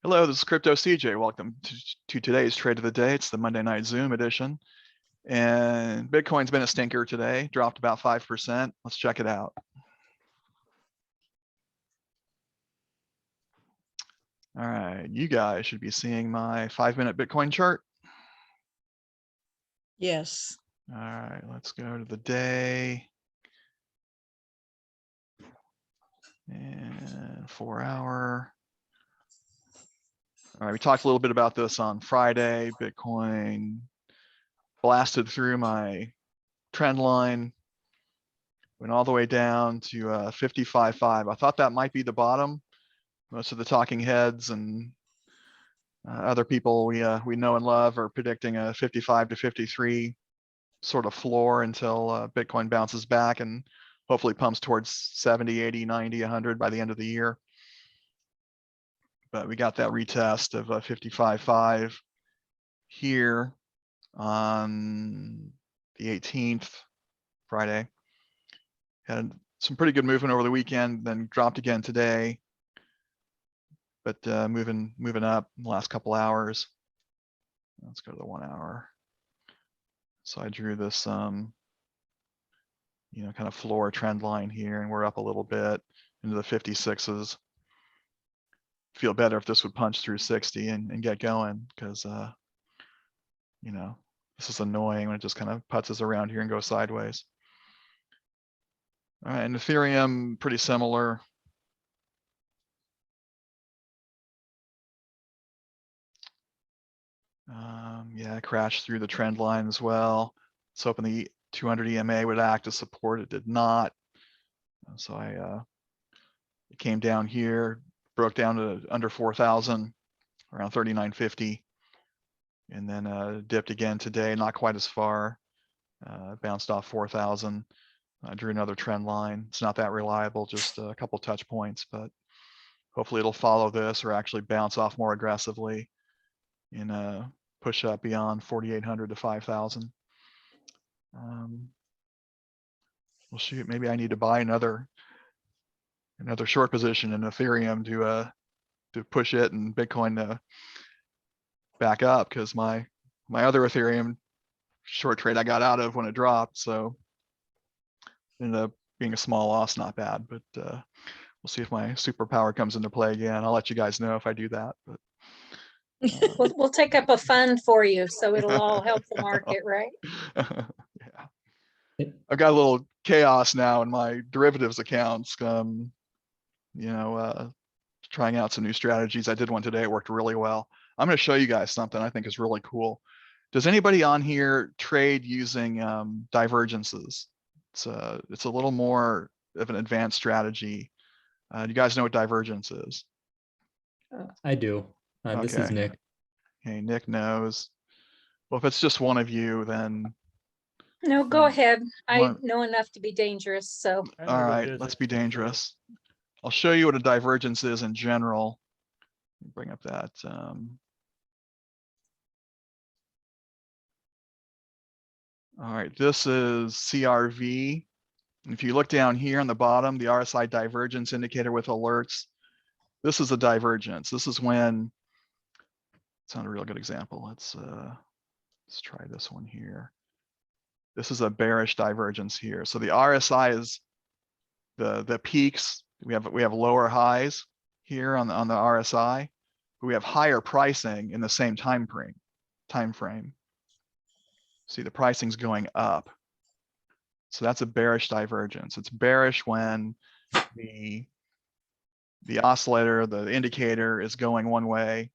Hello, this is Crypto CJ. Welcome to today's trade of the day. It's the Monday night Zoom edition. And Bitcoin's been a stinker today, dropped about 5%. Let's check it out. All right, you guys should be seeing my 5-minute Bitcoin chart. Yes. All right, let's go to the day. And 4 hour. All right, we talked a little bit about this on Friday. Bitcoin blasted through my trend line, went all the way down to 55.5. I thought that might be the bottom. Most of the talking heads and other people we know and love are predicting a 55 to 53 sort of floor until Bitcoin bounces back and hopefully pumps towards 70, 80, 90, 100 by the end of the year. But we got that retest of 55.5 here on the 18th, Friday. Had some pretty good movement over the weekend, then dropped again today. But moving up in the last couple hours. Let's go to the 1 hour. So I drew this, kind of floor trend line here, and we're up a little bit into the 56s. Feel better if this would punch through 60 and get going, because this is annoying when it just kind of putzes around here and goes sideways. All right, and Ethereum, pretty similar. Yeah, crashed through the trend line as well. Let's hoping the 200 EMA would act as support. It did not. So it came down here, broke down to under 4,000, around 39.50, and then dipped again today, not quite as far. Bounced off 4,000. Drew another trend line. It's not that reliable, just a couple touch points, but hopefully it'll follow this or actually bounce off more aggressively and push up beyond 4,800 to 5,000. Well, shoot, maybe I need to buy another short position in Ethereum to push it and Bitcoin to back up, because my other Ethereum short trade I got out of when it dropped, so ended up being a small loss, not bad, but we'll see if my superpower comes into play again. I'll let you guys know if I do that. But We'll take up a fund for you, so it'll all help the market, right? Yeah. I've got a little chaos now in my derivatives accounts. Trying out some new strategies. I did one today. It worked really well. I'm going to show you guys something I think is really cool. Does anybody on here trade using divergences? It's a little more of an advanced strategy. Do you guys know what divergence is? I do. This is Okay. Nick. Okay, Nick knows. Well, if it's just one of you, then No, go ahead. I know enough to be dangerous, so. all right, let's be dangerous. I'll show you what a divergence is in general. Bring up that. All right, this is CRV. And if you look down here on the bottom, the RSI divergence indicator with alerts, this is a divergence. This is when, it's not a real good example. Let's try this one here. This is a bearish divergence here. So the RSI is the peaks. We have lower highs here on the RSI, but we have higher pricing in the same time frame. See, the pricing's going up. So that's a bearish divergence. It's bearish when the oscillator, the indicator is going one way,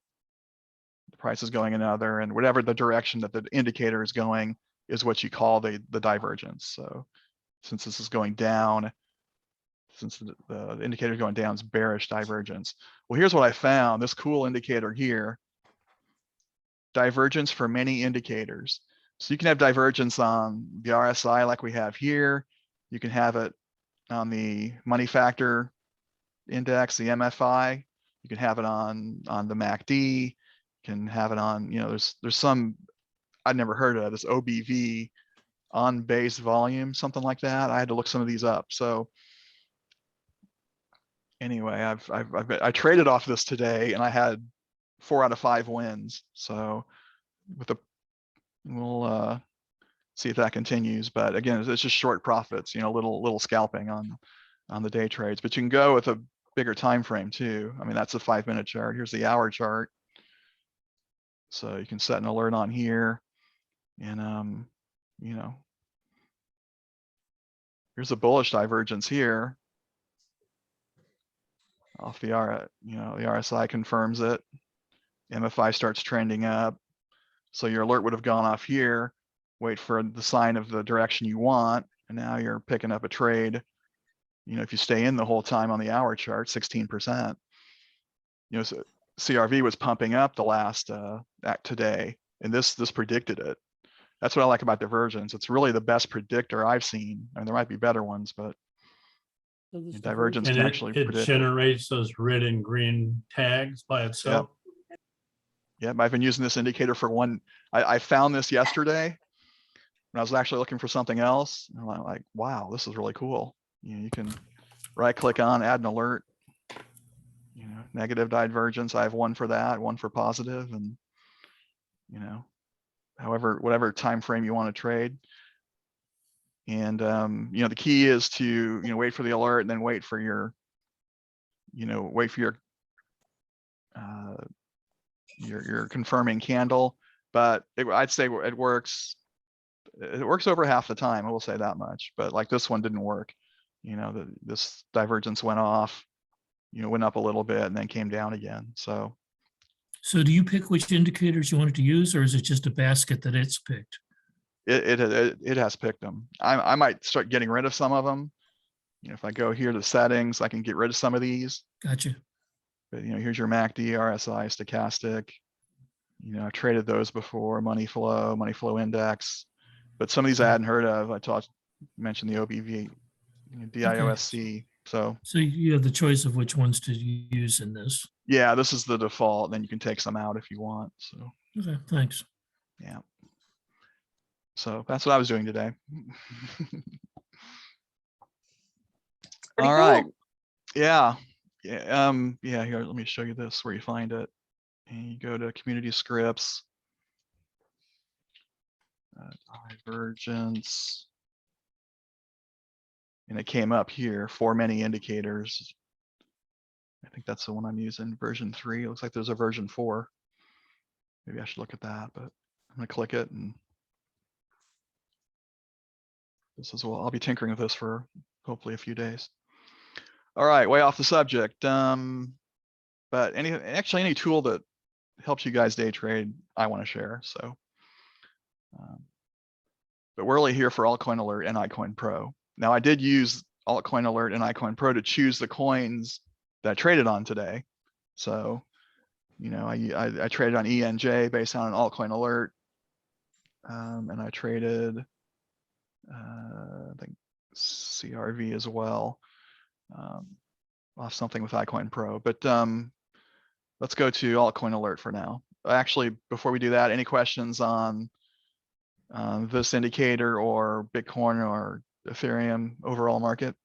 the price is going another, and whatever the direction that the indicator is going is what you call the divergence. So since this is going down, since the indicator is going down, it's bearish divergence. Well, here's what I found, this cool indicator here, divergence for many indicators. So you can have divergence on the RSI like we have here. You can have it on the money factor index, the MFI. You can have it on the MACD. You can have it on, there's some I'd never heard of, this OBV, on base volume, something like that. I had to look some of these up. So anyway, I traded off this today, and I had 4 out of 5 wins. So with the, we'll see if that continues. But again, it's just short profits, little scalping on the day trades. But you can go with a bigger time frame too. I mean, that's a 5-minute chart. Here's the hour chart. So you can set an alert on here, and here's a bullish divergence here off the the RSI confirms it. MFI starts trending up. So your alert would have gone off here, wait for the sign of the direction you want, and now you're picking up a trade. If you stay in the whole time on the hour chart, 16%. So CRV was pumping up the last today, and this predicted it. That's what I like about divergence. It's really the best predictor I've seen. I mean, there might be better ones, but divergence And can actually it predict. generates those red and green tags by itself. Yep, I've been using this indicator for I found this yesterday when I was actually looking for something else. And I'm like, wow, this is really cool. You can right click on, add an alert, negative divergence. I have one for that, one for positive, and whatever time frame you want to trade. And the key is to wait for the alert and then wait for your your confirming candle. But I'd say it works over half the time, I will say that much. But like this one didn't work. This divergence went off, went up a little bit and then came down again. So do you pick which indicators you wanted to use, or is it just a basket that it's picked? it has picked them. I might start getting rid of some of them. If I go here to settings, I can get rid of some of these. Gotcha. But here's your MACD, RSI, stochastic. I've traded those before, money flow index. But some of these I hadn't heard of. Mentioned the OBV, DIOSC. So you have the choice of which ones to use in this. yeah, this is the default. Then you can take some out if you want. So Okay, thanks. yeah. So that's what I was doing today. Pretty All right. cool. Yeah. Yeah, here, let me show you this where you find it. And you go to community scripts, divergence. And it came up here for many indicators. I think that's the one I'm using, version 3. It looks like there's a version 4. Maybe I should look at that, but I'm gonna click it, and this is I'll be tinkering with this for hopefully a few days. All right, way off the subject. But any tool that helps you guys day trade, I want to share. So, but we're really here for Altcoin Alert and iCoinPro. Now, I did use Altcoin Alert and iCoinPro to choose the coins that I traded on today. So, I traded on ENJ based on an Altcoin Alert, and I traded, I think CRV as well. Off something with iCoinPro, but let's go to Altcoin Alert for now. Actually, before we do that, any questions on this indicator or Bitcoin or Ethereum overall market?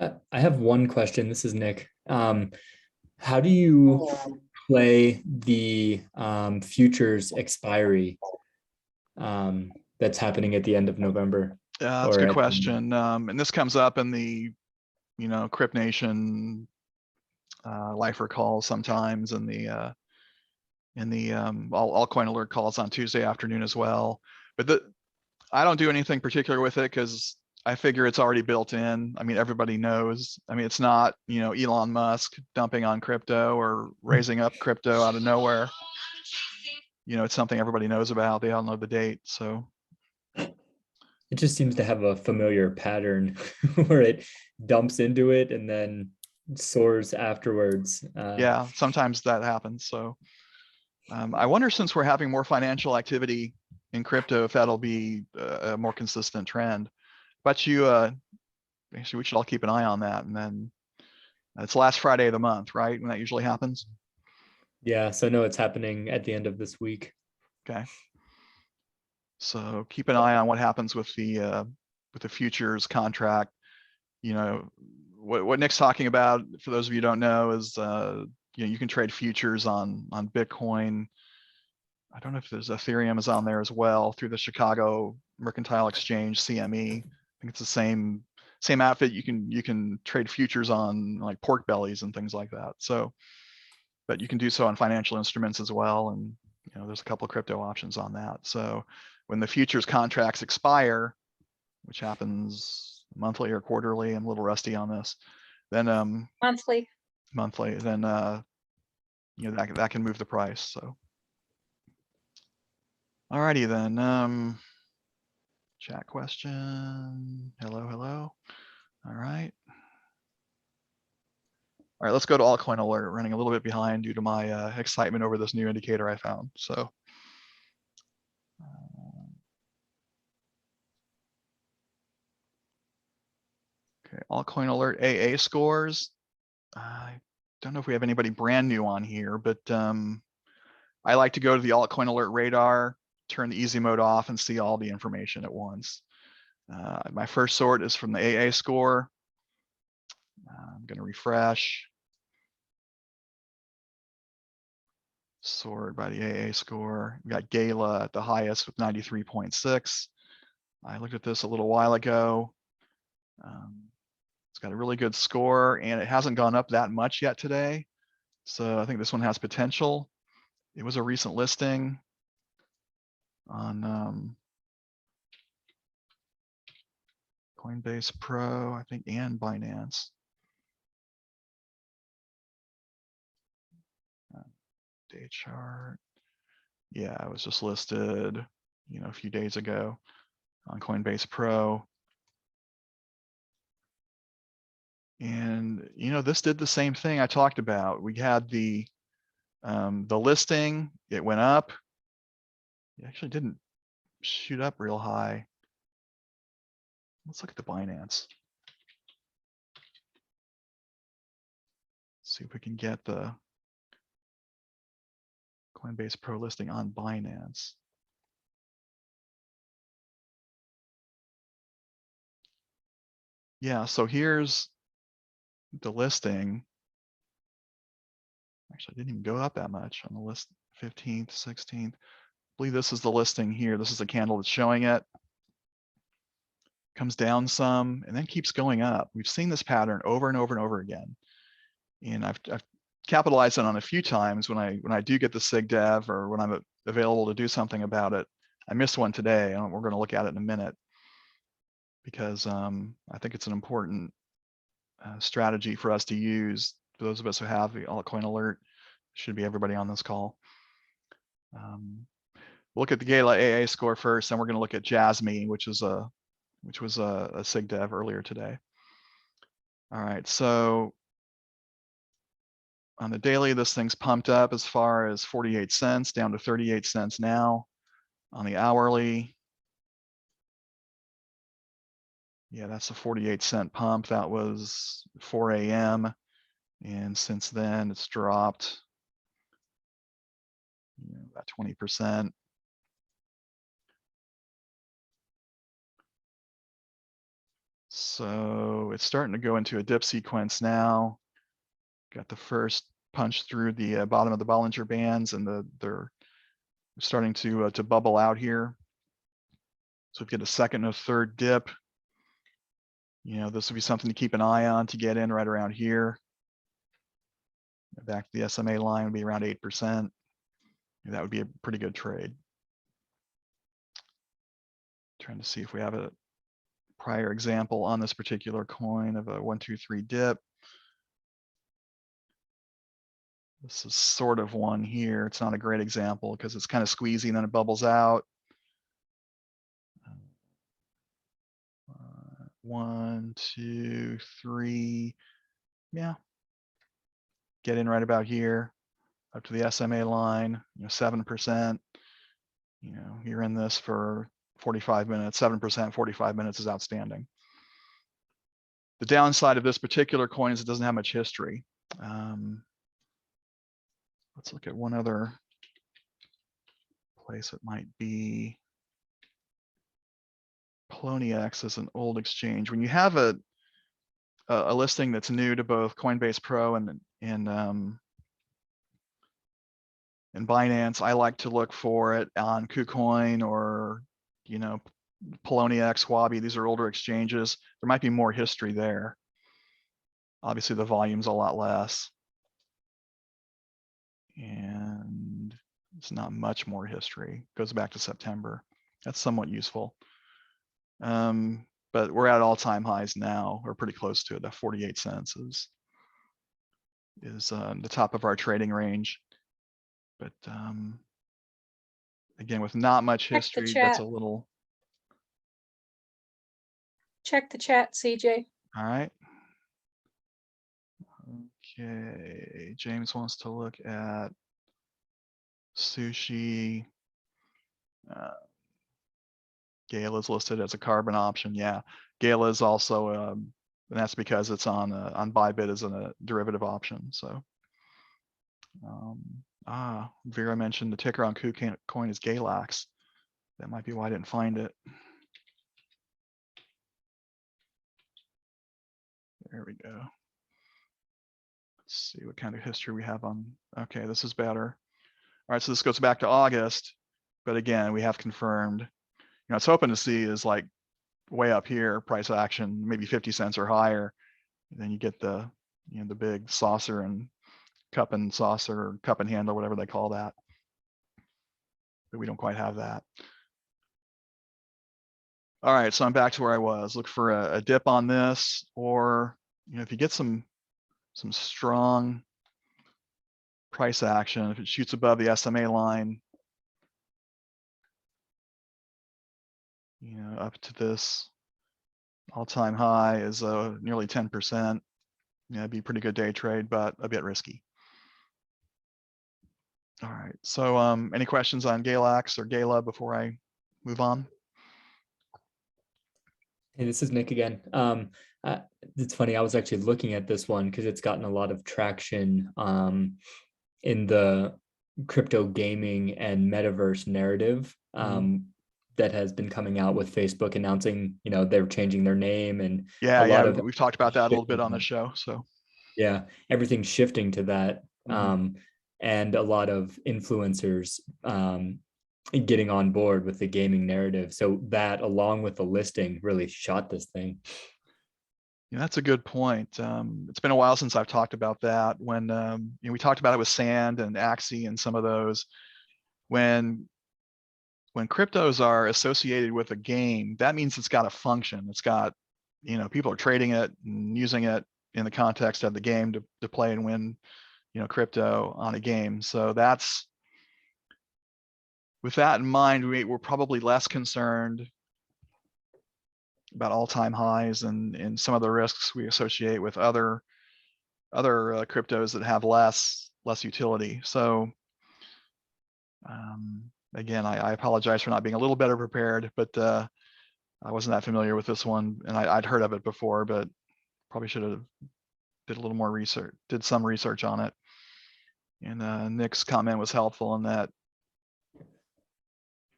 I have one question. This is Nick. How do you play the futures expiry that's happening at the end of November? That's a good question. And this comes up in the CryptNation lifer calls sometimes, and the Altcoin Alert calls on Tuesday afternoon as well. But I don't do anything particular with it because I figure it's already built in. I mean, everybody knows. I mean, it's not Elon Musk dumping on crypto or raising up crypto out of nowhere. It's something everybody knows about. They all know the date. So it just seems to have a familiar pattern where it dumps into it and then soars afterwards. Yeah, sometimes that happens. So I wonder, since we're having more financial activity in crypto, if that'll be a more consistent trend. But actually, we should all keep an eye on that. And then it's last Friday of the month, right? When that usually happens. Yeah, so no, it's happening at the end of this week. Okay. So keep an eye on what happens with the futures contract. What Nick's talking about, for those of you who don't know, is you can trade futures on Bitcoin. I don't know if there's Ethereum is on there as well through the Chicago Mercantile Exchange, CME. I think it's the same outfit. You can trade futures on like pork bellies and things like that. So, but you can do so on financial instruments as well. And there's a couple of crypto options on that. So when the futures contracts expire, which happens monthly or quarterly, I'm a little rusty on this, then Monthly. then that can move the price. So alrighty then. Chat question. Hello. All right. All right, let's go to Altcoin Alert. Running a little bit behind due to my excitement over this new indicator I found. So okay, Altcoin Alert AA scores. I don't know if we have anybody brand new on here, but I like to go to the Altcoin Alert radar, turn the easy mode off, and see all the information at once. My first sort is from the AA score. I'm going to refresh. Sort by the AA score. We got Gala at the highest with 93.6. I looked at this a little while ago. It's got a really good score, and it hasn't gone up that much yet today. So I think this one has potential. It was a recent listing on Coinbase Pro, I think, and Binance. Day chart. Yeah, it was just listed, a few days ago on Coinbase Pro. And this did the same thing I talked about. We had the listing, it went up. It actually didn't shoot up real high. Let's look at the Binance. See if we can get the Coinbase Pro listing on Binance. Yeah, so here's the listing. Actually, I didn't even go up that much on the list. 15th, 16th. I believe this is the listing here. This is the candle that's showing it. Comes down some and then keeps going up. We've seen this pattern over and over and over again. And I've capitalized on a few times when I do get the sig dev or when I'm available to do something about it. I missed one today, and we're going to look at it in a minute because I think it's an important strategy for us to use. For those of us who have the Altcoin Alert, should be everybody on this call. We'll look at the Gala AA score first, then we're going to look at Jasmy, which was a sig dev earlier today. All right, so on the daily, this thing's pumped up as far as 48 cents, down to 38 cents now. On the hourly, yeah, that's a 48-cent pump. That was 4 a.m. And since then, it's dropped about 20%. So it's starting to go into a dip sequence now. Got the first punch through the bottom of the Bollinger Bands, and they're starting to bubble out here. So if we get a second and a third dip, this would be something to keep an eye on to get in right around here. Back to the SMA line would be around 8%. That would be a pretty good trade. Trying to see if we have a prior example on this particular coin of a 1, 2, 3 dip. This is sort of one here. It's not a great example because it's kind of squeezy and then it bubbles out. 1, 2, 3. Yeah. Get in right about here, up to the SMA line, 7%. You're in this for 45 minutes, 7%, 45 minutes is outstanding. The downside of this particular coin is it doesn't have much history. Let's look at one other place it might be. Poloniex is an old exchange. When you have a listing that's new to both Coinbase Pro and in Binance. I like to look for it on KuCoin or, Poloniex, Huobi. These are older exchanges. There might be more history there. Obviously, the volume's a lot less. And it's not much more history. Goes back to September. That's somewhat useful. But we're at all-time highs now, or pretty close to it. That 48 cents is the top of our trading range. But again, with not much Check the history, that's chat. a little. Check the chat, CJ. All right. Okay, James wants to look at sushi. Gala is listed as a carbon option. Yeah, Gala is also, and that's because it's on Bybit as a derivative option. So, Vera mentioned the ticker on KuCoin is Galax. That might be why I didn't find it. There we go. Let's see what kind of history we have on. Okay, this is better. All right, so this goes back to August, but again, we have confirmed. It's hoping to see is like way up here, price action, maybe 50 cents or higher. And then you get the, the big saucer and cup and saucer, or cup and handle, whatever they call that. But we don't quite have that. All right, so I'm back to where I was. Look for a dip on this, or if you get some strong price action, if it shoots above the SMA line, up to this all-time high is nearly 10%. It'd be a pretty good day trade, but a bit risky. All right, so any questions on Galax or Gala before I move on? Hey, this is Nick again. It's funny, I was actually looking at this one because it's gotten a lot of traction in the crypto gaming and metaverse narrative that has been coming out with Facebook announcing, they're changing their name, and we've talked about that a little bit on the show. So yeah, everything's shifting to that, and a lot of influencers getting on board with the gaming narrative. So that, along with the listing, really shot this thing. Yeah, that's a good point. It's been a while since I've talked about that. When we talked about it with Sand and Axie and some of those. When cryptos are associated with a game, that means it's got a function. It's got, people are trading it and using it in the context of the game to play and win, crypto on a game. So that's, with that in mind, we're probably less concerned about all-time highs and some of the risks we associate with other cryptos that have less utility. So again, I apologize for not being a little better prepared, but I wasn't that familiar with this one, and I'd heard of it before, but probably should have did a little more research, did some research on it. And Nick's comment was helpful in that,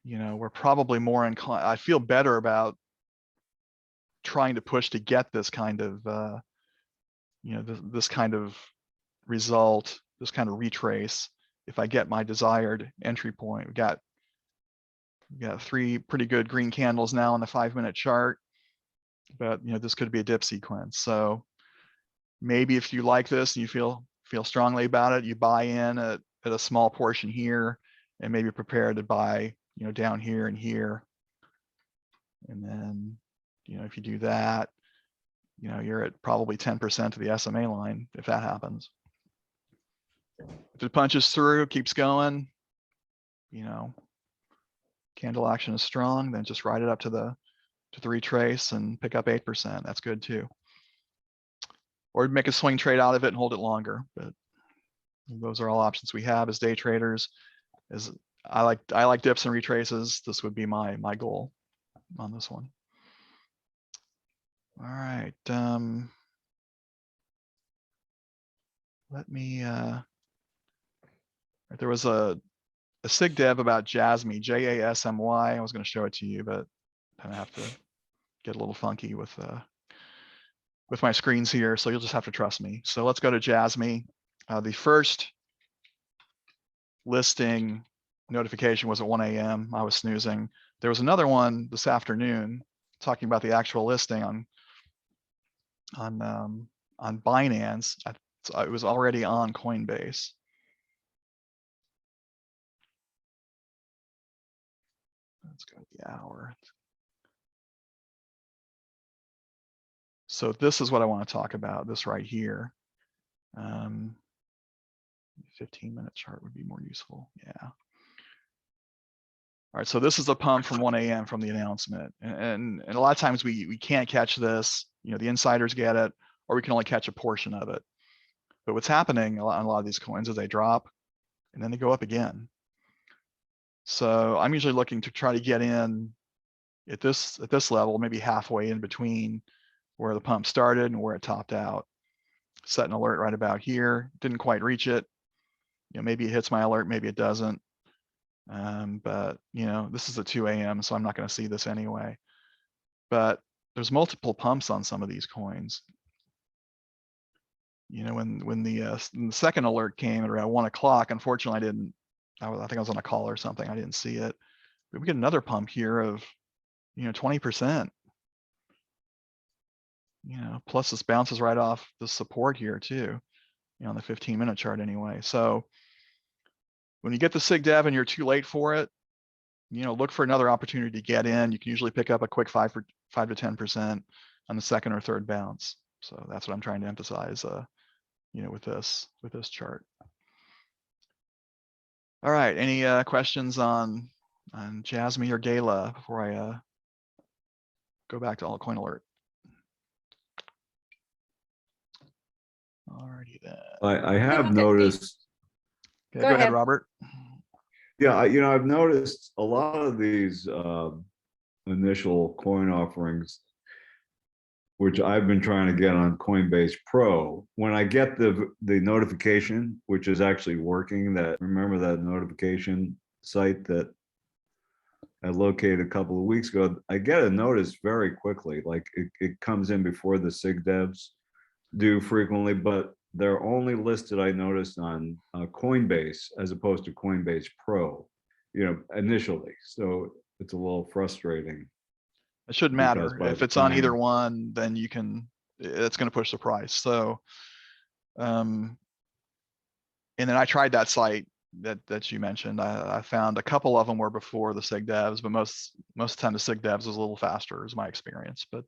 we're probably more inclined. I feel better about trying to push to get this kind of, this kind of result, this kind of retrace. If I get my desired entry point, we got 3 pretty good green candles now on the 5-minute chart, but this could be a dip sequence. So maybe if you like this and you feel strongly about it, you buy in at a small portion here, and maybe prepare to buy, down here and here. And then, if you do that, you're at probably 10% of the SMA line if that happens. If it punches through, keeps going, candle action is strong, then just ride it up to the retrace and pick up 8%. That's good too. Or make a swing trade out of it and hold it longer. But those are all options we have as day traders. As I like dips and retraces. This would be my goal on this one. All right. Let me. There was a sig dev about Jasmy, Jasmy. I was going to show it to you, but I have to get a little funky with my screens here, so you'll just have to trust me. So let's go to Jasmy. The first listing notification was at 1 a.m. I was snoozing. There was another one this afternoon talking about the actual listing on Binance. It was already on Coinbase. Let's go to the hour. So this is what I want to talk about, this right here. 15-minute chart would be more useful. Yeah. All right, so this is a pump from 1 a.m. from the announcement. And a lot of times we can't catch this, you know, the insiders get it, or we can only catch a portion of it. But what's happening on a lot of these coins is they drop and then they go up again. So I'm usually looking to try to get in at this level, maybe halfway in between where the pump started and where it topped out. Set an alert right about here. Didn't quite reach it. You know, maybe it hits my alert, maybe it doesn't. But you know, this is at 2 a.m., so I'm not going to see this anyway. But there's multiple pumps on some of these coins. You know, when the second alert came at around 1 o'clock, unfortunately, I think I was on a call or something. I didn't see it. But we get another pump here of, you know, 20%. You know, plus this bounces right off the support here too, you know, on the 15-minute chart anyway. So when you get the sig dev and you're too late for it, you know, look for another opportunity to get in. You can usually pick up a quick 5 to 10% on the second or third bounce. So that's what I'm trying to emphasize, you know, with this chart. All right, any questions on Jasmine or Gala before I go back to Altcoin Alert? Alrighty then. I have Okay. noticed, Okay, Go go ahead, ahead. Robert. yeah, you know, I've noticed a lot of these initial coin offerings, which I've been trying to get on Coinbase Pro. When I get the notification, which is actually working, remember that notification site that I located a couple of weeks ago, I get a notice very quickly. Like it comes in before the sig devs do frequently, but they're only listed, I noticed, on Coinbase as opposed to Coinbase Pro, you know, initially. So it's a little frustrating. It shouldn't Because matter. by If the it's on either time- one, then it's going to push the price. So, and then I tried that site that you mentioned. I found a couple of them were before the sig devs, but most of the time the sig devs was a little faster, is my experience. But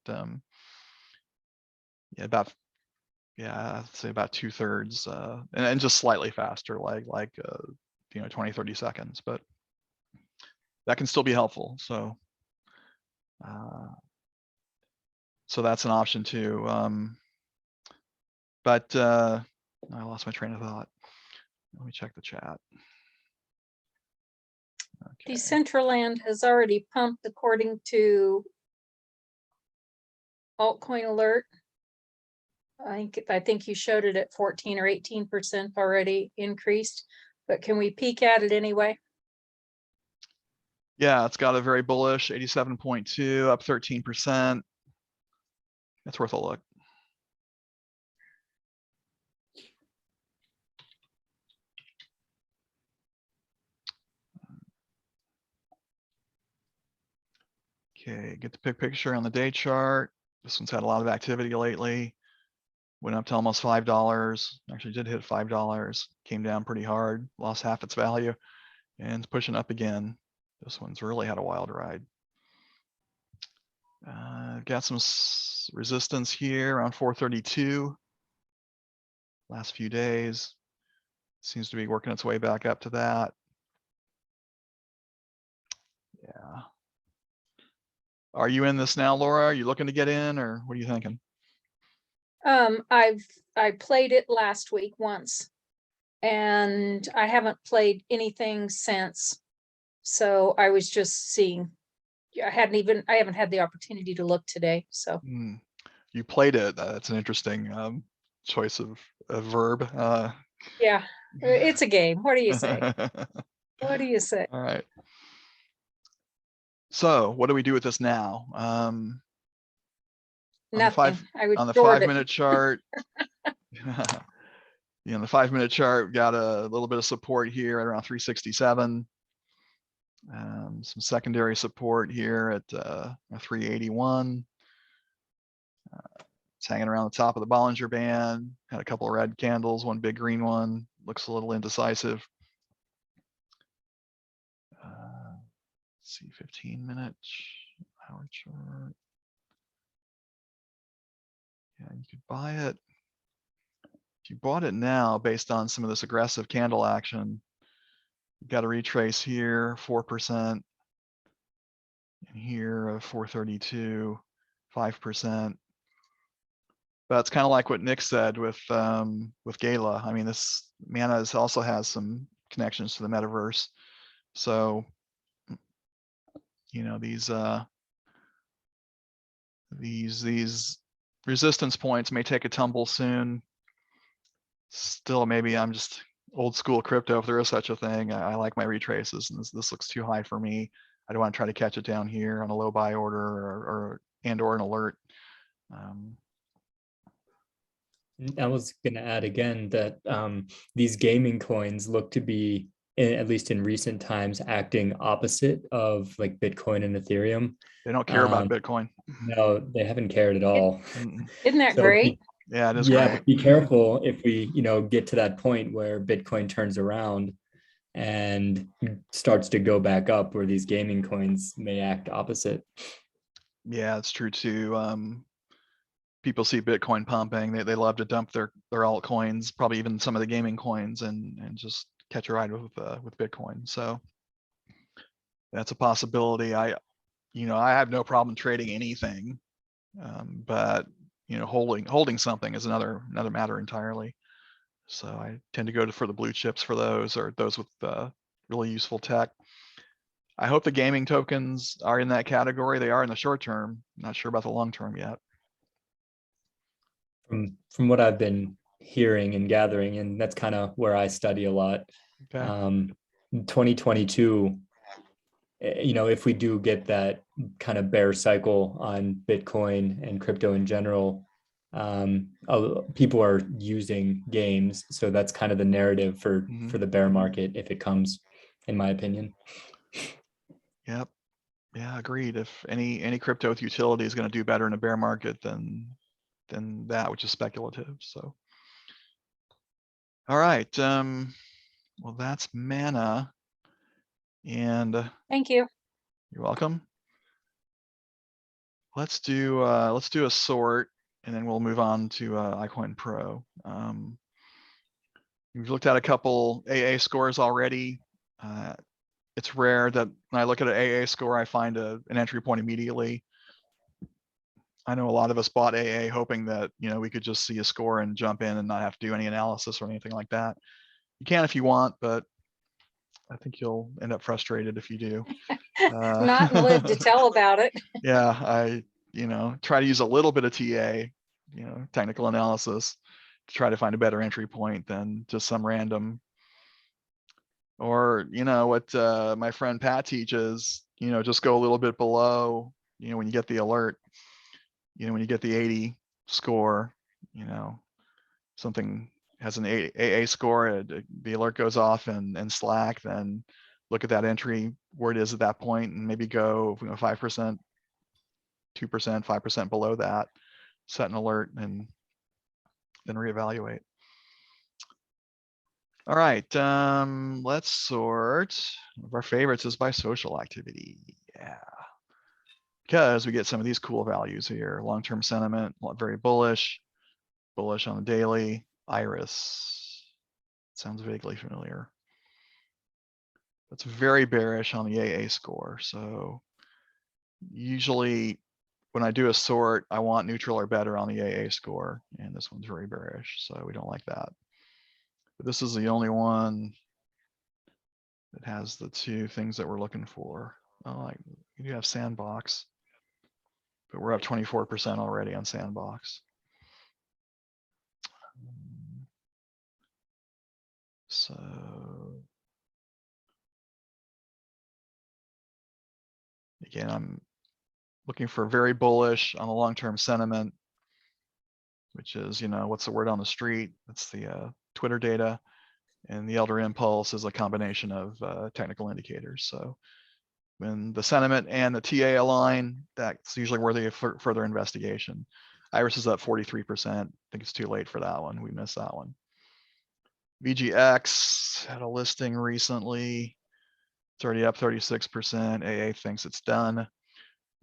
yeah, I'd say about 2/3, and just slightly faster, like you know, 20-30 seconds, but that can still be helpful. So so that's an option too. But I lost my train of thought. Let me check the chat. Okay. Decentraland has already pumped according to Altcoin Alert. I think you showed it at 14 or 18% already increased, but can we peek at it anyway? Yeah, it's got a very bullish 87.2, up 13%. That's worth a look. Okay, get the big picture on the day chart. This one's had a lot of activity lately. Went up to almost $5. Actually did hit $5. Came down pretty hard, lost half its value, and it's pushing up again. This one's really had a wild ride. Got some resistance here around 432. Last few days. Seems to be working its way back up to that. Yeah. Are you in this now, Laura? Are you looking to get in, or what are you thinking? I played it last week once, and I haven't played anything since. So I was just seeing. I haven't had the opportunity to look today. So You played it. That's an interesting choice of a verb. yeah, it's a game. What do you say? What do you say? All right. So what do we do with this now? Nothing. I would on the short 5-minute chart. You know, the 5-minute chart got a little bit of support here at around 367. Some secondary support here at 381. It's hanging around the top of the Bollinger Band. Had a couple of red candles, one big green one. Looks a little indecisive. Let's see, 15-minute hour chart. Yeah, you could buy it. If you bought it now, based on some of this aggressive candle action, you've got a retrace here, 4%. And here, 432, 5%. But it's kind of like what Nick said with Gala. I mean, this Mana also has some connections to the metaverse. So, you know, these resistance points may take a tumble soon. Still, maybe I'm just old school crypto, if there is such a thing. I like my retraces, and this looks too high for me. I don't want to try to catch it down here on a low buy order or an alert. I was going to add again that these gaming coins look to be, at least in recent times, acting opposite of like Bitcoin and Ethereum. They don't care about Bitcoin. No, they haven't cared at all. Isn't that So great? Yeah, it is yeah, great. be careful if we, get to that point where Bitcoin turns around and starts to go back up, where these gaming coins may act opposite. Yeah, it's true too. People see Bitcoin pumping. They love to dump their altcoins, probably even some of the gaming coins, and just catch a ride with Bitcoin. So that's a possibility. I have no problem trading anything, but holding something is another matter entirely. So I tend to go for the blue chips for those, or those with really useful tech. I hope the gaming tokens are in that category. They are in the short term. Not sure about the long term yet. From what I've been hearing and gathering, and that's kind of where I study a lot. Okay. 2022, if we do get that kind of bear cycle on Bitcoin and crypto in general, people are using games. So that's kind of the narrative for the bear market if it comes, in my opinion. Yep. Yeah, agreed. If any crypto with utility is going to do better in a bear market than that, which is speculative. So, all right. Well, that's Mana. And Thank you. you're welcome. Let's do a sort, and then we'll move on to iCoinPro. We've looked at a couple AA scores already. It's rare that when I look at an AA score, I find an entry point immediately. I know a lot of us bought AA hoping that we could just see a score and jump in and not have to do any analysis or anything like that. You can if you want, but I think you'll end up frustrated if you do. Not live to tell about it. Yeah, I try to use a little bit of TA, technical analysis, to try to find a better entry point than just some random. Or what my friend Pat teaches, just go a little bit below, when you get the alert, when you get the 80 score, something has an AA score, the alert goes off and Slack, then look at that entry where it is at that point, and maybe go 5%, 2%, 5% below that, set an alert, and then reevaluate. All right, let's sort. One of our favorites is by social activity. Yeah, because we get some of these cool values here. Long-term sentiment, very bullish on the daily. Iris sounds vaguely familiar. It's very bearish on the AA score. So usually when I do a sort, I want neutral or better on the AA score, and this one's very bearish, so we don't like that. But this is the only one that has the two things that we're looking for. Oh, you do have Sandbox, but we're up 24% already on Sandbox. So again, I'm looking for very bullish on the long-term sentiment, which is, what's the word on the street? That's the Twitter data, and the Elder Impulse is a combination of technical indicators. So when the sentiment and the TA align, that's usually worthy of further investigation. Iris is up 43%. I think it's too late for that one. We missed that one. VGX had a listing recently. It's already up 36%. AA thinks it's done. I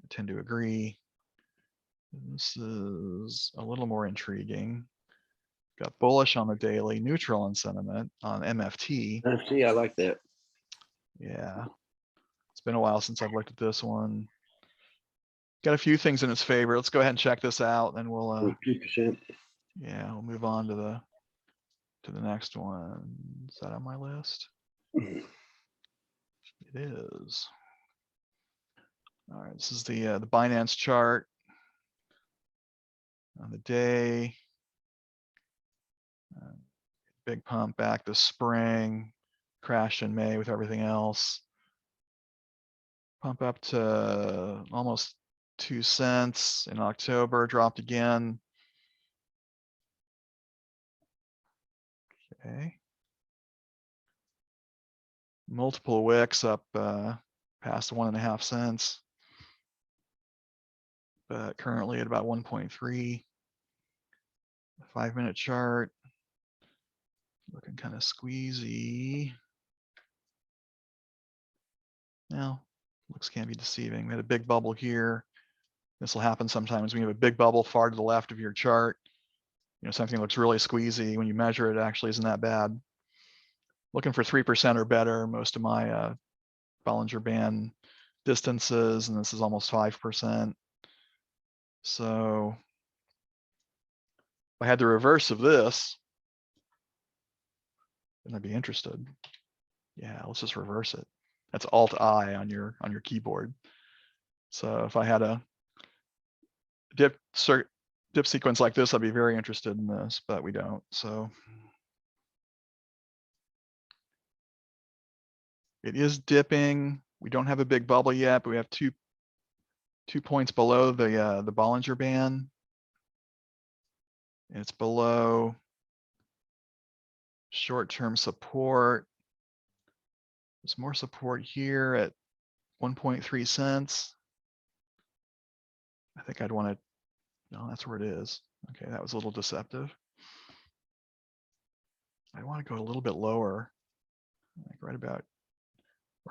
tend to agree. This is a little more intriguing. Got bullish on the daily, neutral on sentiment on MFT. See, I like that. Yeah. It's been a while since I've looked at this one. Got a few things in its favor. Let's go ahead and check this out, and we'll 2%. yeah, we'll move on to the next one. Is that on my list? It is. All right, this is the Binance chart on the day. Big pump back this spring, crashed in May with everything else. Pump up to almost 2 cents in October, dropped again. Okay. Multiple wicks up past 1.5 cents. But currently at about 1.3. 5-minute chart. Looking kind of squeezy. Now, looks can be deceiving. We had a big bubble here. This will happen sometimes when you have a big bubble far to the left of your chart. You know, something looks really squeezy. When you measure it, actually isn't that bad. Looking for 3% or better. Most of my Bollinger Band distances, and this is almost 5%. So if I had the reverse of this, then I'd be interested. Yeah, let's just reverse it. That's Alt-I on your keyboard. So if I had a dip sequence like this, I'd be very interested in this, but we don't. So it is dipping. We don't have a big bubble yet, but we have two points below the Bollinger Band. And it's below short-term support. There's more support here at 1.3 cents. I think I'd want to, no, that's where it is. Okay, that was a little deceptive. I want to go a little bit lower, like right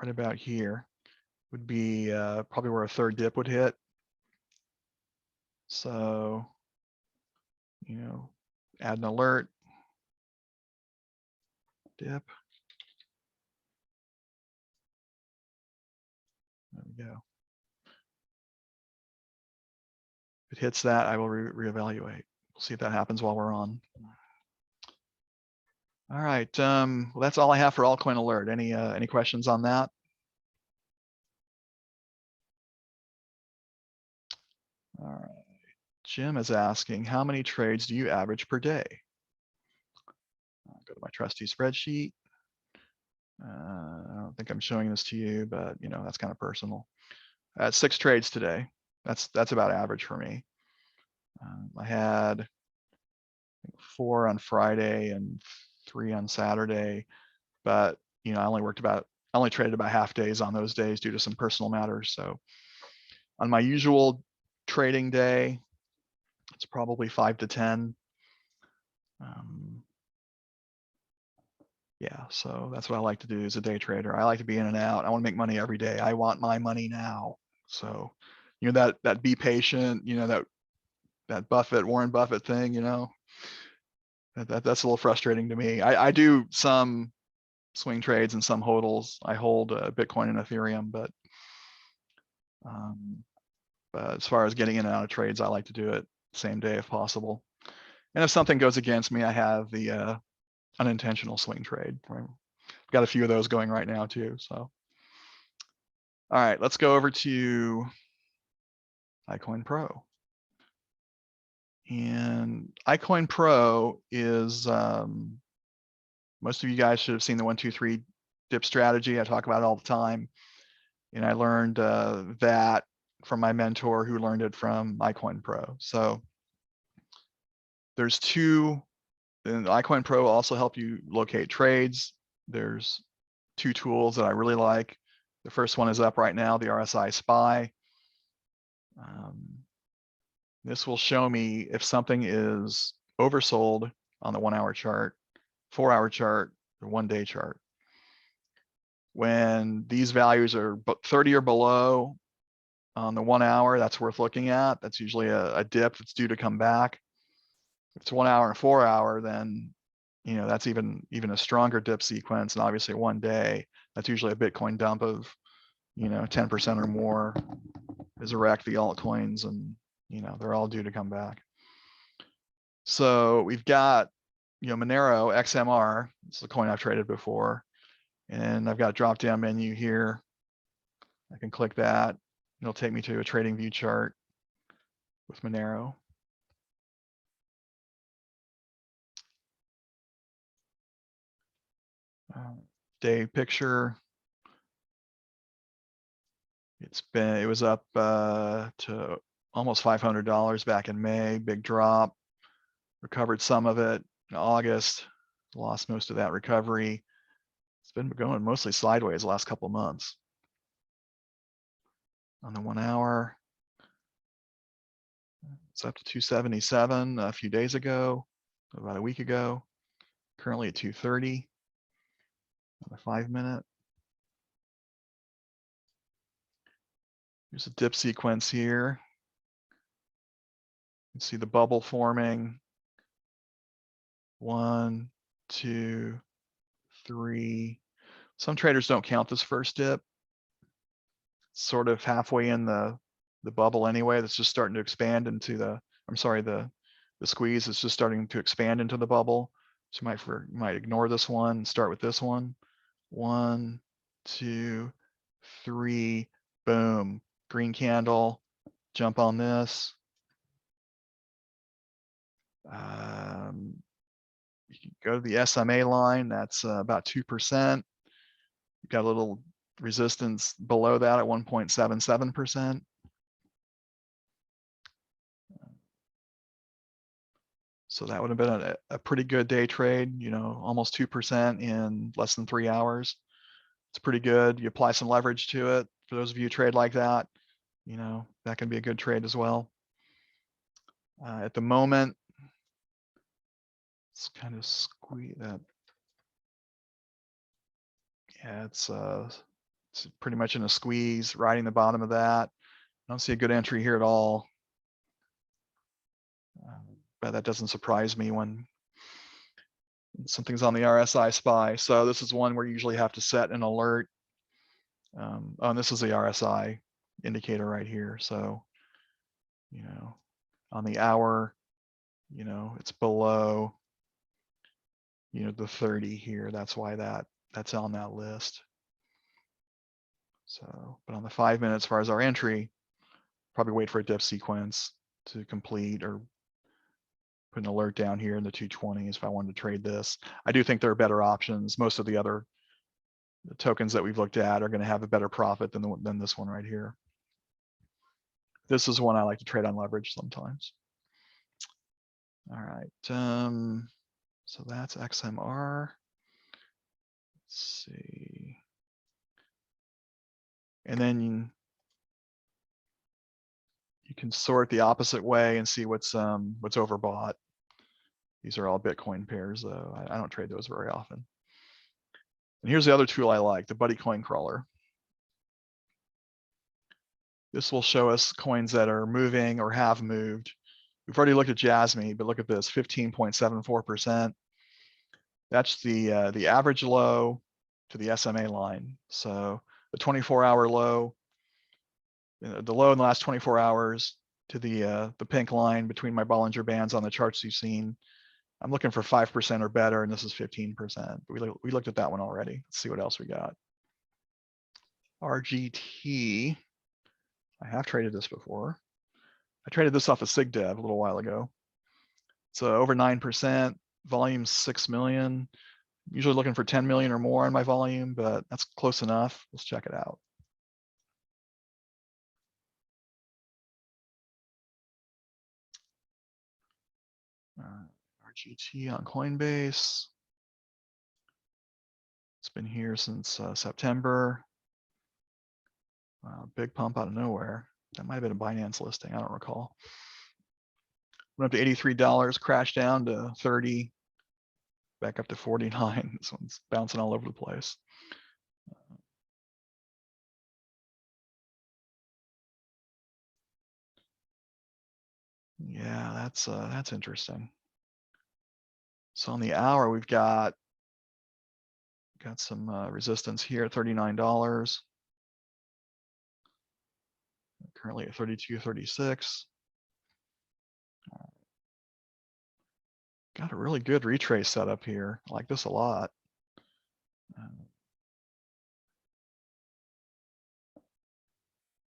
about here would be probably where a third dip would hit. So, you know, add an alert, dip. There we go. If it hits that, I will reevaluate. We'll see if that happens while we're on. All right, well, that's all I have for Altcoin Alert. Any questions on that? All right, Jim is asking, how many trades do you average per day? I'll go to my trusty spreadsheet. I don't think I'm showing this to you, but you know, that's kind of personal. 6 trades today. That's about average for me. I had 4 on Friday and 3 on Saturday, but you know, I only traded about half days on those days due to some personal matters. So on my usual trading day, it's probably 5 to 10. Yeah, so that's what I like to do as a day trader. I like to be in and out. I want to make money every day. I want my money now. So, you know, that be patient, you know, that Warren Buffett thing, you know, that's a little frustrating to me. I do some swing trades and some hodls. I hold Bitcoin and Ethereum, but as far as getting in and out of trades, I like to do it same day if possible. And if something goes against me, I have the unintentional swing trade. Right? Got a few of those going right now too. So, all right, let's go over to iCoinPro. And iCoinPro is, most of you guys should have seen the 1, 2, 3 dip strategy. I talk about it all the time. And I learned that from my mentor who learned it from iCoinPro. So there's 2 Then iCoinPro will also help you locate trades. There's two tools that I really like. The first one is up right now, the Rsi Spy. This will show me if something is oversold on the 1 hour chart, 4 hour chart, or 1 day chart. When these values are 30 or below on the 1 hour, that's worth looking at. That's usually a dip that's due to come back. If it's 1 hour and 4 hour, then that's even a stronger dip sequence. And obviously 1 day, that's usually a Bitcoin dump of 10% or more is wreck the altcoins, and they're all due to come back. So we've got Monero XMR. This is a coin I've traded before, and I've got a drop down menu here. I can click that. It'll take me to a trading view chart with Monero. Day picture. It was up to almost $500 back in May, big drop, recovered some of it in August, lost most of that recovery. It's been going mostly sideways the last couple of months. On the 1 hour, it's up to 277 a few days ago, about a week ago, currently at 230 on the 5 minute. Here's a dip sequence here. You can see the bubble forming. 1, 2, 3. Some traders don't count this first dip. It's sort of halfway in the bubble anyway. That's just starting to expand into the squeeze is just starting to expand into the bubble. So you might ignore this one and start with this one. 1, 2, 3, boom. Green candle, jump on this. You can go to the SMA line, that's about 2%. You've got a little resistance below that at 1.77%. So that would have been a pretty good day trade, almost 2% in less than 3 hours. It's pretty good. You apply some leverage to it. For those of you who trade like that, that can be a good trade as well. At the moment, it's kind of squeeze that. Yeah, it's pretty much in a squeeze, riding the bottom of that. I don't see a good entry here at all. But that doesn't surprise me when something's on the RSI Spy. So this is one where you usually have to set an alert. And this is the RSI indicator right here. So, on the hour, it's below, the 30 here. That's why that's on that list. So, but on the 5 minutes, as far as our entry, probably wait for a dip sequence to complete, or put an alert down here in the 220s if I wanted to trade this. I do think there are better options. Most of the other tokens that we've looked at are going to have a better profit than this one right here. This is one I like to trade on leverage sometimes. All right, so that's XMR. Let's see. And then you can sort the opposite way and see what's overbought. These are all Bitcoin pairs, though. I don't trade those very often. And here's the other tool I like, the Buddy Coin Crawler. This will show us coins that are moving or have moved. We've already looked at Jasmy, but look at this, 15.74%. That's the average low to the SMA line. So the 24-hour low, the low in the last 24 hours to the pink line between my Bollinger Bands on the charts you've seen. I'm looking for 5% or better, and this is 15%. We looked at that one already. Let's see what else we got. RGT. I have traded this before. I traded this off of SigDev a little while ago. So over 9%, volume 6 million. Usually looking for 10 million or more on my volume, but that's close enough. Let's check it out. RGT on Coinbase. It's been here since September. Wow, big pump out of nowhere. That might have been a Binance listing. I don't recall. Went up to $83, crashed down to 30, back up to 49. This one's bouncing all over the place. Yeah, that's interesting. So on the hour, we've got some resistance here at $39. Currently at 32.36. Got a really good retrace setup here. I like this a lot.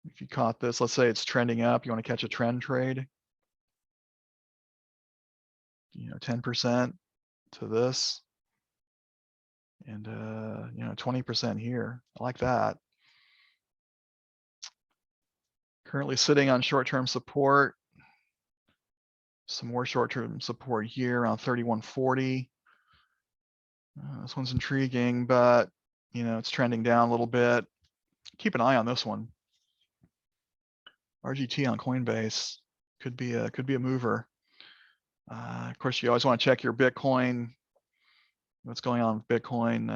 If you caught this, let's say it's trending up, you want to catch a trend trade. 10% to this. And 20% here. I like that. Currently sitting on short-term support. Some more short-term support here around 31.40. This one's intriguing, but it's trending down a little bit. Keep an eye on this one. RGT on Coinbase could be a mover. Of course, you always want to check your Bitcoin. What's going on with Bitcoin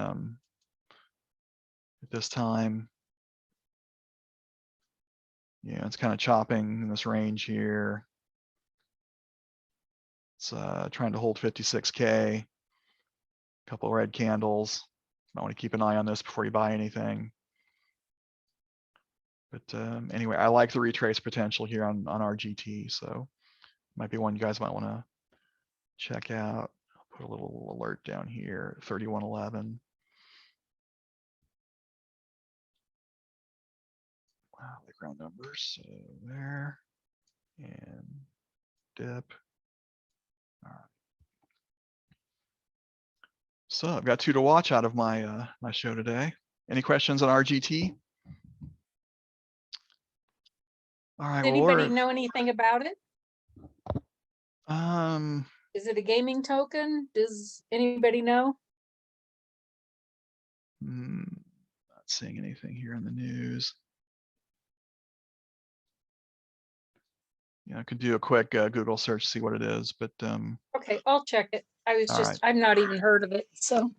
at this time? Yeah, it's kind of chopping in this range here. It's trying to hold 56K. Couple red candles. Might want to keep an eye on this before you buy anything. But anyway, I like the retrace potential here on RGT, so might be one you guys might want to check out. I'll put a little alert down here, 31.11. Wow, the ground numbers. So there and dip. All right. So I've got 2 to watch out of my my show today. Any questions on RGT? All right. Does anybody know anything about it? Is it a gaming token? Does anybody know? Not seeing anything here in the news. I could do a quick Google search, see what it is, but Okay, I'll check it. I've not even heard of it, so.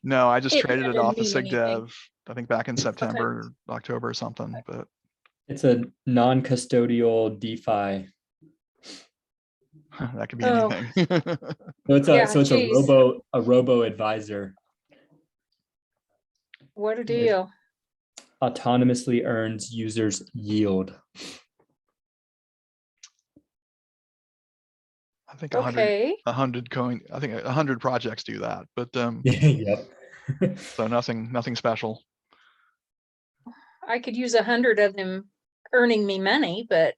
no, I just It traded it doesn't off of mean anything. SigDev, I think back in September, October or something, but It's a non-custodial DeFi. that could be Oh. anything. So it's Yeah, a geez. robo advisor. What a deal. Autonomously earns users yield. I think Okay, 100 coin, I think 100 projects do that, but Yep. so nothing special. I could use 100 of them earning me money, but.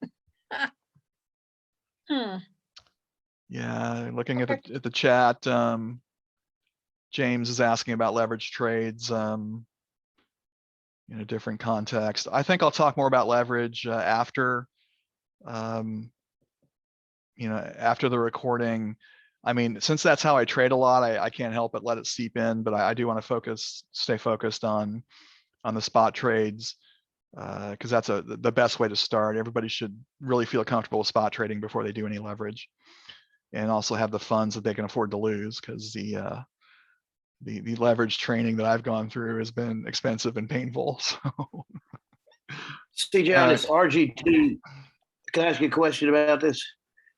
Yeah, looking Okay. at the chat, James is asking about leverage trades in a different context. I think I'll talk more about leverage after after the recording. I mean, since that's how I trade a lot, I can't help but let it seep in, but I do want to stay focused on the spot trades because that's the best way to start. Everybody should really feel comfortable with spot trading before they do any leverage, and also have the funds that they can afford to lose, because the leverage training that I've gone through has been expensive and painful. So See, John, it's RGT. Can I ask you a question about this?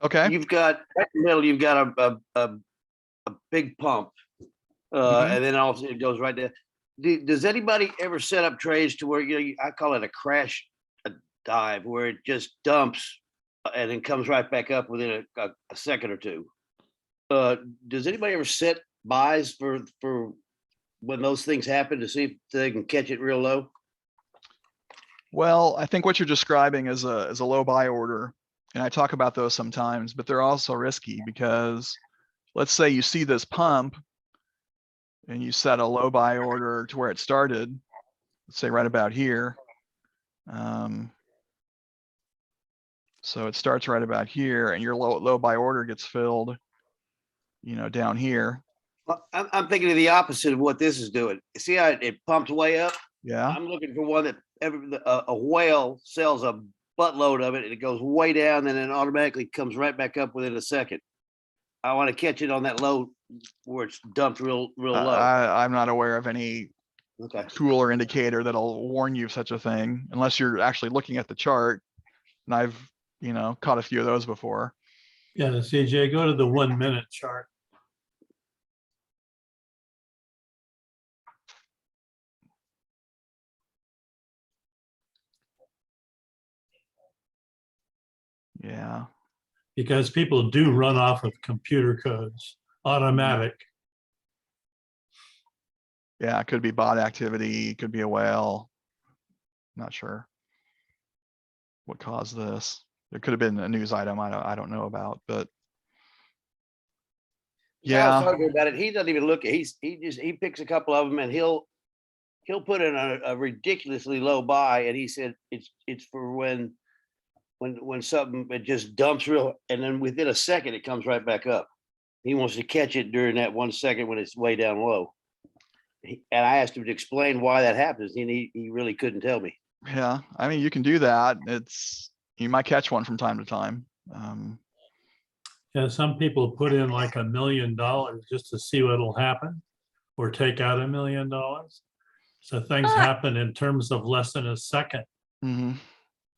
okay. You've got right in the middle, you've got a big pump, and then also it goes right there. Does anybody ever set up trades to where I call it a dive, where it just dumps and then comes right back up within a second or two? Does anybody ever set buys for when those things happen to see if they can catch it real low? Well, I think what you're describing is a low buy order, and I talk about those sometimes, but they're also risky because let's say you see this pump and you set a low buy order to where it started, let's say right about here. So it starts right about here and your low buy order gets filled. down here. Well, I'm thinking of the opposite of what this is doing. See how it pumped way up? Yeah. I'm looking for one that a whale sells a buttload of it and it goes way down and then automatically comes right back up within a second. I want to catch it on that low where it's dumped real low. I'm not aware of any Okay. tool or indicator that'll warn you of such a thing, unless you're actually looking at the chart. And I've, caught a few of those before. Yeah, CJ, go to the 1 minute chart. Yeah. Because people do run off of computer codes, automatic. Yeah. It could be bot activity, could be a whale. Not sure what caused this. There could have been a news item I don't know about, but Yeah, I was yeah. talking about it. He doesn't even look at. He picks a couple of them and he'll put in a ridiculously low buy, and he said it's for when something it just dumps real, and then within a second it comes right back up. He wants to catch it during that 1 second when it's way down low. And I asked him to explain why that happens, and he really couldn't tell me. Yeah. I mean, you can do that. You might catch one from time to time. Yeah, some people put in like $1 million just to see what'll happen, or take out $1 million. So things happen in terms of less than a second. Mhm.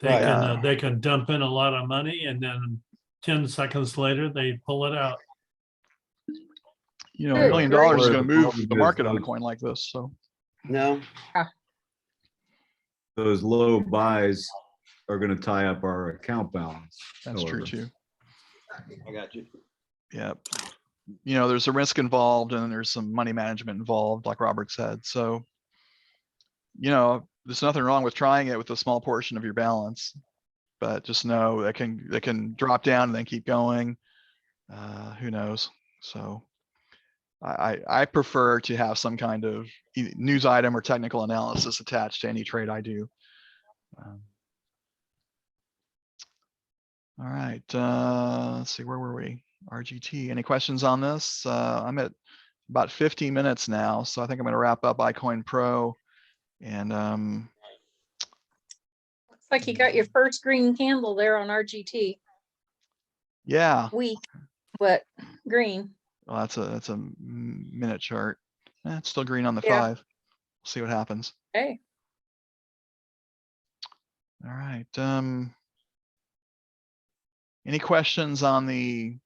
They can dump in a lot of money and then 10 seconds later they pull it out. $1 million is going to move Or the market on a those- coin like this. So No, Those low buys are gonna tie up our account balance. that's true however. too. I got you. Yep. There's a risk involved and there's some money management involved, like Robert said. So, there's nothing wrong with trying it with a small portion of your balance, but just know that can drop down and then keep going. Who knows? So I prefer to have some kind of news item or technical analysis attached to any trade I do. All right, let's see, where were we? RGT, any questions on this? I'm at about 15 minutes now, so I think I'm gonna wrap up iCoinPro. And Looks like you got your first green candle there on RGT. yeah, Weak, but green. well, that's a minute chart. It's still green on the Yeah. 5. See what happens. Hey, All right. Any questions on the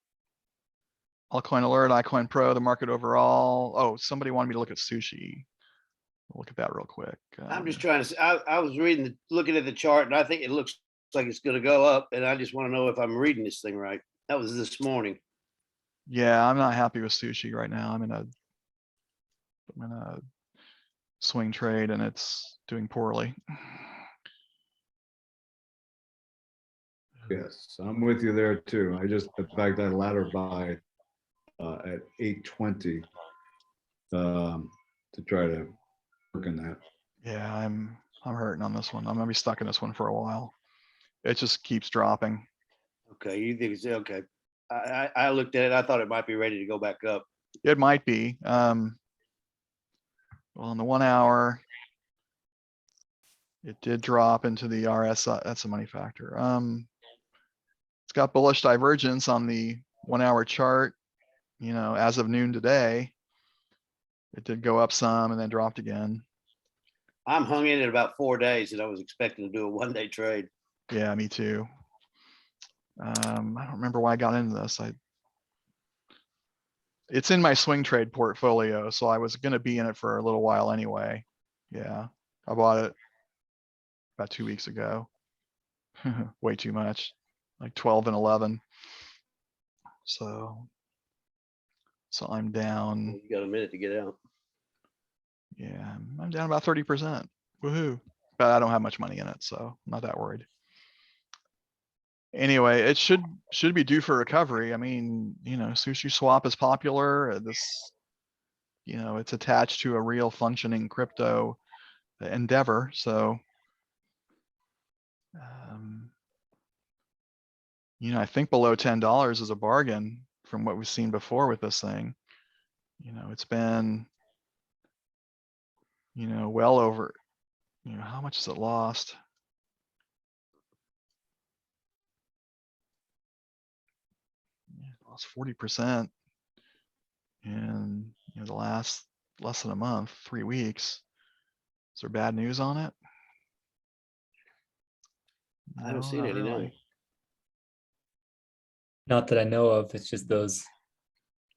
Altcoin Alert, iCoinPro, the market overall? Oh, somebody wanted me to look at sushi. We'll look at that real quick. I'm just trying to. I was looking at the chart, and I think it looks like it's going to go up. And I just want to know if I'm reading this thing right. That was this morning. Yeah, I'm not happy with sushi right now. I'm in a swing trade and it's doing poorly. Yes, I'm with you there too. I just, in fact, that ladder buy at 820 to try to work in that. Yeah, I'm hurting on this one. I'm gonna be stuck in this one for a while. It just keeps dropping. Okay, you think it's okay? I looked at it. I thought it might be ready to go back up. It might be. Well, in the 1 hour, it did drop into the RSI. That's a money factor. It's got bullish divergence on the 1 hour chart. As of noon today, it did go up some and then dropped again. I'm hung in at about 4 days, and I was expecting to do a 1-day trade. Yeah, me too. I don't remember why I got into this. It's in my swing trade portfolio, so I was gonna be in it for a little while anyway. Yeah, I bought it about 2 weeks ago. Way too much, like 12 and 11. So I'm down. You got a minute to get out. Yeah, I'm down about 30%. Woohoo! But I don't have much money in it, so I'm not that worried. Anyway, it should be due for recovery. I mean, Sushi Swap is popular. This, it's attached to a real functioning crypto endeavor. So, I think below $10 is a bargain from what we've seen before with this thing. It's been, well over, how much has it lost? Yeah, it lost 40% in the last less than a month, 3 weeks. Is there bad news on it? I haven't No, seen not any, no. really. Not that I know of. It's just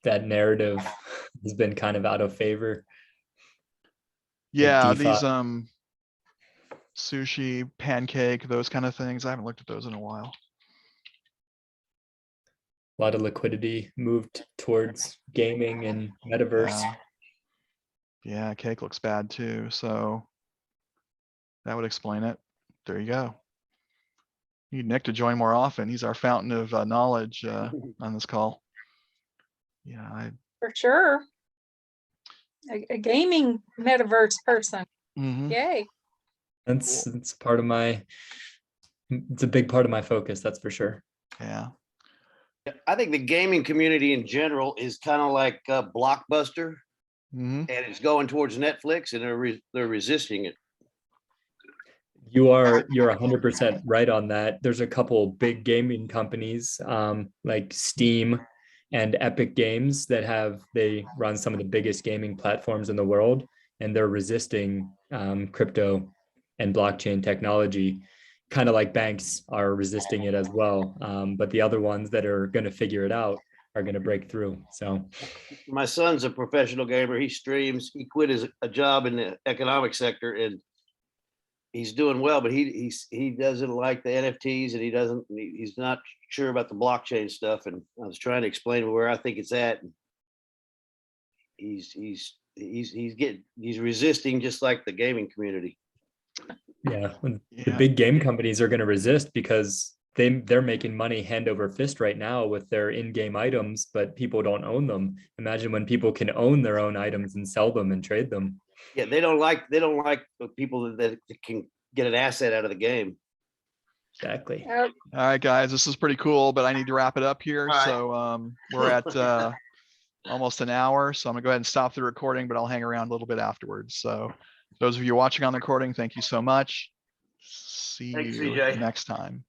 that narrative has been kind of out of favor. Yeah, DeFi. these sushi, pancake, those kind of things. I haven't looked at those in a while. A lot of liquidity moved towards gaming and metaverse. Yeah, cake looks bad too, so that would explain it. There you go. Need Nick to join more often. He's our fountain of knowledge on this call. Yeah, For sure. A gaming metaverse person. mhm. Yay. It's part of my, it's a big part of my focus, that's for sure. Yeah. I think the gaming community in general is kind of like a Blockbuster, Mhm. and it's going towards Netflix, and they're resisting it. You're 100% right on that. There's a couple big gaming companies like Steam and Epic Games that they run some of the biggest gaming platforms in the world, and they're resisting crypto and blockchain technology, kind of like banks are resisting it as well. But the other ones that are going to figure it out are going to break through. So My son's a professional gamer. He streams. He quit a job in the economic sector, and he's doing well, but he doesn't like the NFTs, and he's not sure about the blockchain stuff. And I was trying to explain where I think it's at. And he's resisting, just like the gaming community. yeah, the Yeah. big game companies are going to resist because they're making money hand over fist right now with their in-game items, but people don't own them. Imagine when people can own their own items and sell them and trade them. Yeah, they don't like the people that can get an asset out of the game. Exactly. All right, guys, this is pretty cool, but I need to wrap it up here. All right. So we're at almost an hour. So I'm gonna go ahead and stop the recording, but I'll hang around a little bit afterwards. So those of you watching on the recording, thank you so much. See Thanks, you CJ. next time.